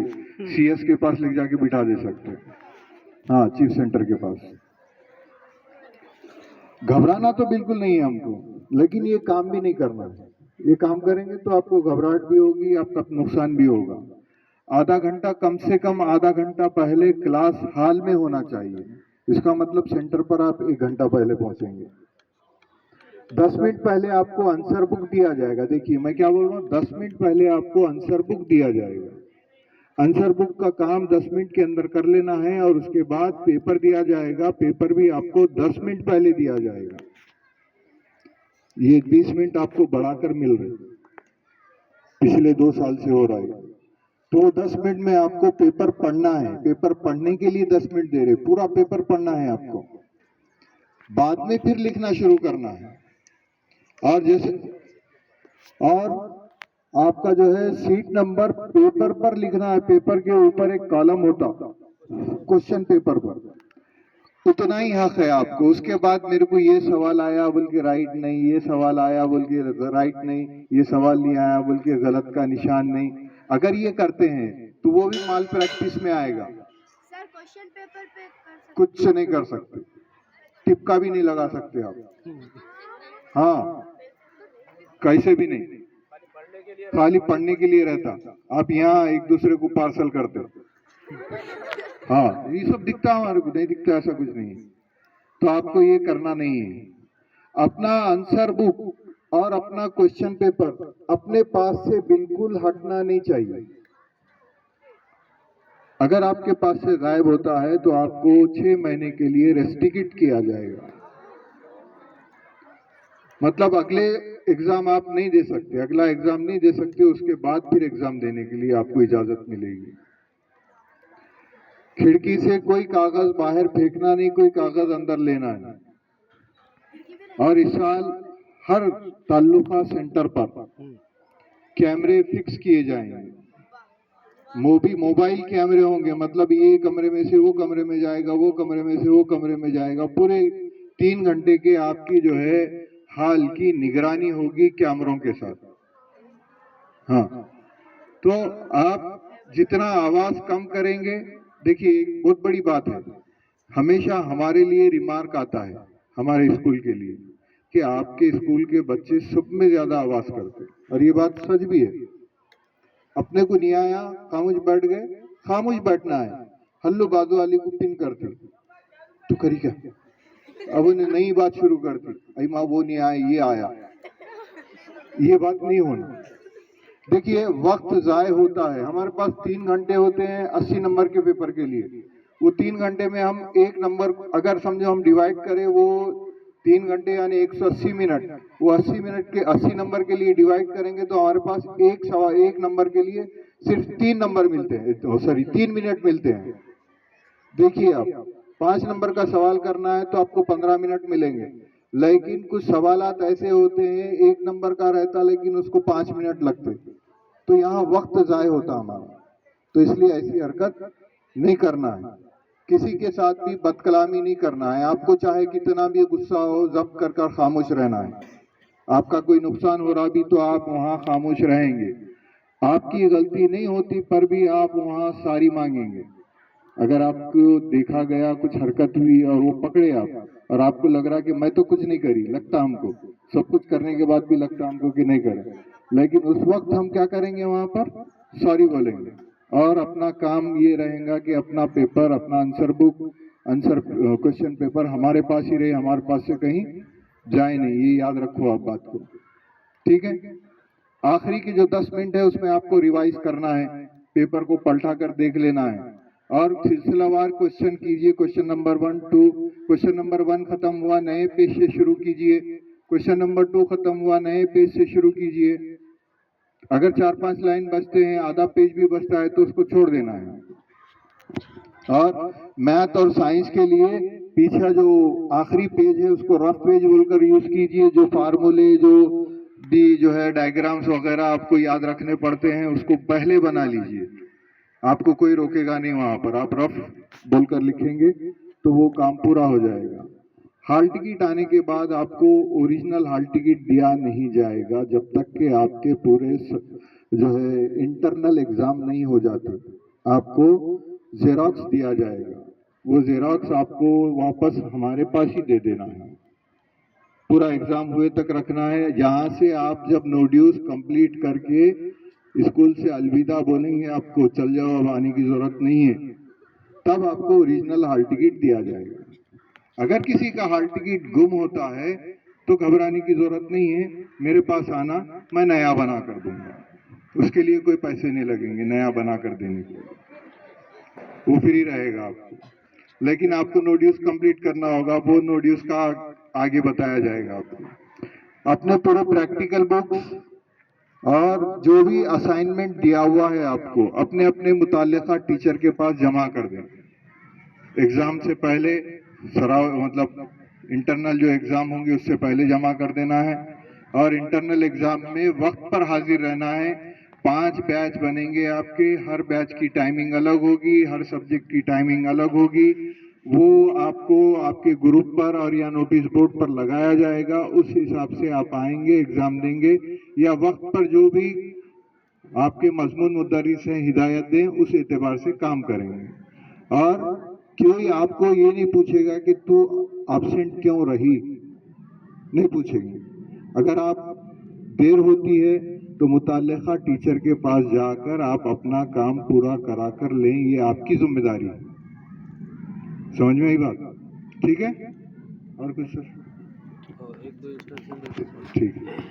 CS के पास ले जाके बिठा दे सकते हैं, हाँ, चीफ सेंटर के पास। घबराना तो बिल्कुल नहीं है हमको, लेकिन ये काम भी नहीं करना है। ये काम करेंगे तो आपको घबराहट भी होगी, आपका नुकसान भी होगा। आधा घंटा, कम से कम आधा घंटा पहले क्लास हॉल में होना चाहिए। इसका मतलब सेंटर पर आप 1 घंटा पहले पहुंचेंगे। 10 मिनट पहले आपको आंसर बुक दिया जाएगा। देखिए मैं क्या बोल रहा हूँ, 10 मिनट पहले आपको आंसर बुक दिया जाएगा। आंसर बुक का काम 10 मिनट के अंदर कर लेना है, और उसके बाद पेपर दिया जाएगा। पेपर भी आपको 10 मिनट पहले दिया जाएगा। ये 20 मिनट आपको बढ़ाकर मिल रहे, पिछले 2 साल से हो रहा है। तो 10 मिनट में आपको पेपर पढ़ना है। पेपर पढ़ने के लिए 10 मिनट दे रहे, पूरा पेपर पढ़ना है आपको। बाद में फिर लिखना शुरू करना है। और आपका जो है सीट नंबर पेपर पर लिखना है। पेपर के ऊपर एक कॉलम होता क्वेश्चन पेपर पर, उतना ही हक है आपको। उसके बाद मेरे को ये सवाल आया बोल के राइट नहीं, ये सवाल आया बोल के राइट नहीं, ये सवाल नहीं आया बोल के गलत का निशान नहीं। अगर ये करते हैं तो वो भी माल प्रैक्टिस में आएगा। सर क्वेश्चन पेपर पे कुछ नहीं कर सकते, टिपका भी नहीं लगा सकते आप, हाँ, कैसे भी नहीं, खाली पढ़ने के लिए रहता। आप यहाँ एक दूसरे को पार्सल करते, हाँ, ये सब दिखता हमारे को, नहीं दिखता ऐसा कुछ नहीं। तो आपको ये करना नहीं है। अपना आंसर बुक और अपना क्वेश्चन पेपर अपने पास से बिल्कुल हटना नहीं चाहिए। अगर आपके पास से गायब होता है तो आपको 6 महीने के लिए रेस्ट्रिक्ट किया जाएगा। मतलब अगले एग्जाम आप नहीं दे सकते, अगला एग्जाम नहीं दे सकते, उसके बाद फिर एग्जाम देने के लिए आपको इजाजत मिलेगी। खिड़की से कोई कागज बाहर फेंकना नहीं, कोई कागज अंदर लेना है। और इस साल हर ताल्लुका सेंटर पर कैमरे फिक्स किए जाएंगे। मोबाइल कैमरे होंगे, मतलब ये कमरे में से वो कमरे में जाएगा, वो कमरे में से वो कमरे में जाएगा। पूरे 3 घंटे के आपकी जो है हाल की निगरानी होगी कैमरों के साथ। हाँ, तो आप जितना आवाज कम करेंगे, देखिए एक बहुत बड़ी बात है, हमेशा हमारे लिए रिमार्क आता है हमारे स्कूल के लिए कि आपके स्कूल के बच्चे सब में ज्यादा आवाज करते, और ये बात सच भी है। अपने को नहीं आया, खामोश बैठ गए, खामोश बैठना है। हल्लो बाजू वाली को पिन करते, तू करी क्या, अब उन्हें नई बात शुरू कर दी, अरे माँ वो नहीं आया, ये आया। ये बात नहीं होना। देखिए वक्त जाय होता है। हमारे पास 3 घंटे होते हैं 80 नंबर के पेपर के लिए। वो 3 घंटे में हम एक नंबर, अगर समझो हम डिवाइड करें, वो 3 घंटे यानी 180 मिनट, वो 80 मिनट के 80 नंबर के लिए डिवाइड करेंगे तो हमारे पास एक नंबर के लिए सिर्फ 3 नंबर मिलते हैं, सॉरी 3 मिनट मिलते हैं। देखिए आप 5 नंबर का सवाल करना है तो आपको 15 मिनट मिलेंगे, लेकिन कुछ सवालात ऐसे होते हैं 1 नंबर का रहता लेकिन उसको 5 मिनट लगते, तो यहाँ वक्त जाय होता हमारा। तो इसलिए ऐसी हरकत नहीं करना है, किसी के साथ भी बदकलामी नहीं करना है। आपको चाहे कितना भी गुस्सा हो, जब्त कर कर खामोश रहना है। आपका कोई नुकसान हो रहा भी तो आप वहाँ खामोश रहेंगे। आपकी गलती नहीं होती पर भी आप वहाँ सारी मांगेंगे। अगर आपको देखा गया कुछ हरकत हुई और वो पकड़े आप, और आपको लग रहा कि मैं तो कुछ नहीं करी, लगता हमको सब कुछ करने के बाद भी लगता हमको कि नहीं करे, लेकिन उस वक्त हम क्या करेंगे, वहां पर सॉरी बोलेंगे। और अपना काम ये रहेगा कि अपना पेपर, अपना answer book, answer question paper हमारे पास ही रहे, हमारे पास से कहीं जाए नहीं। ये याद रखो आप बात को, ठीक है। आखिरी की जो 10 मिनट है उसमें आपको रिवाइज करना है, पेपर को पलटा कर देख लेना है और सिलसिलावार क्वेश्चन कीजिए। क्वेश्चन नंबर 1, 2, क्वेश्चन नंबर 1 खत्म हुआ, नए पेज से शुरू कीजिए। क्वेश्चन नंबर 2 खत्म हुआ, नए पेज से शुरू कीजिए। अगर 4-5 लाइन बचते हैं, आधा पेज भी बचता है तो उसको छोड़ देना है। और मैथ और साइंस के लिए पीछे जो आखिरी पेज है उसको रफ पेज बोलकर यूज कीजिए। जो फार्मूले, जो है डायग्राम्स वगैरह आपको याद रखने पड़ते हैं, उसको पहले बना लीजिए। आपको कोई रोकेगा नहीं, वहां पर आप रफ बोलकर लिखेंगे तो वो काम पूरा हो जाएगा। हाल टिकट आने के बाद आपको ओरिजिनल हाल टिकट दिया नहीं जाएगा जब तक कि आपके पूरे जो है इंटरनल एग्जाम नहीं हो जाते। आपको जेरॉक्स दिया जाएगा, वो जेरॉक्स आपको वापस हमारे पास ही दे देना है, पूरा एग्जाम हुए तक रखना है। यहाँ से आप जब नोड्यूस कंप्लीट करके स्कूल से अलविदा बोलेंगे, आपको चल जाओ अब आने की जरूरत नहीं है, तब आपको ओरिजिनल हॉल टिकट दिया जाएगा। अगर किसी का हॉल टिकट गुम होता है तो घबराने की जरूरत नहीं है, मेरे पास आना, मैं नया बना कर दूंगा, उसके लिए कोई पैसे नहीं लगेंगे नया बना कर देने के लिए, वो फ्री रहेगा आपको। लेकिन आपको नोड्यूस कंप्लीट करना होगा, वो नोड्यूस का आगे बताया जाएगा आपको। अपने पूरे प्रैक्टिकल बुक्स और जो भी असाइनमेंट दिया हुआ है आपको अपने अपने मुताल्लिका टीचर के पास जमा कर दें। एग्जाम से पहले मतलब इंटरनल जो एग्जाम होंगे उससे पहले जमा कर देना है, और इंटरनल एग्जाम में वक्त पर हाजिर रहना है। 5 बैच बनेंगे आपके, हर बैच की टाइमिंग अलग होगी, हर सब्जेक्ट की टाइमिंग अलग होगी, वो आपको आपके ग्रुप पर और या नोटिस बोर्ड पर लगाया जाएगा, उस हिसाब से आप आएंगे, एग्जाम देंगे, या वक्त पर जो भी आपके मजमून मुदर्रिस हैं हिदायत दें उस एतबार से काम करेंगे। और कोई आपको ये नहीं पूछेगा कि तू एब्सेंट क्यों रही, नहीं पूछेंगे। अगर आप देर होती है तो मुताल्लिका टीचर के पास जाकर आप अपना काम पूरा करा कर लें, ये आपकी जिम्मेदारी है। समझ में आई बात? ठीक है, और कुछ सर? और एक दो इंस्ट्रक्शन ठीक है।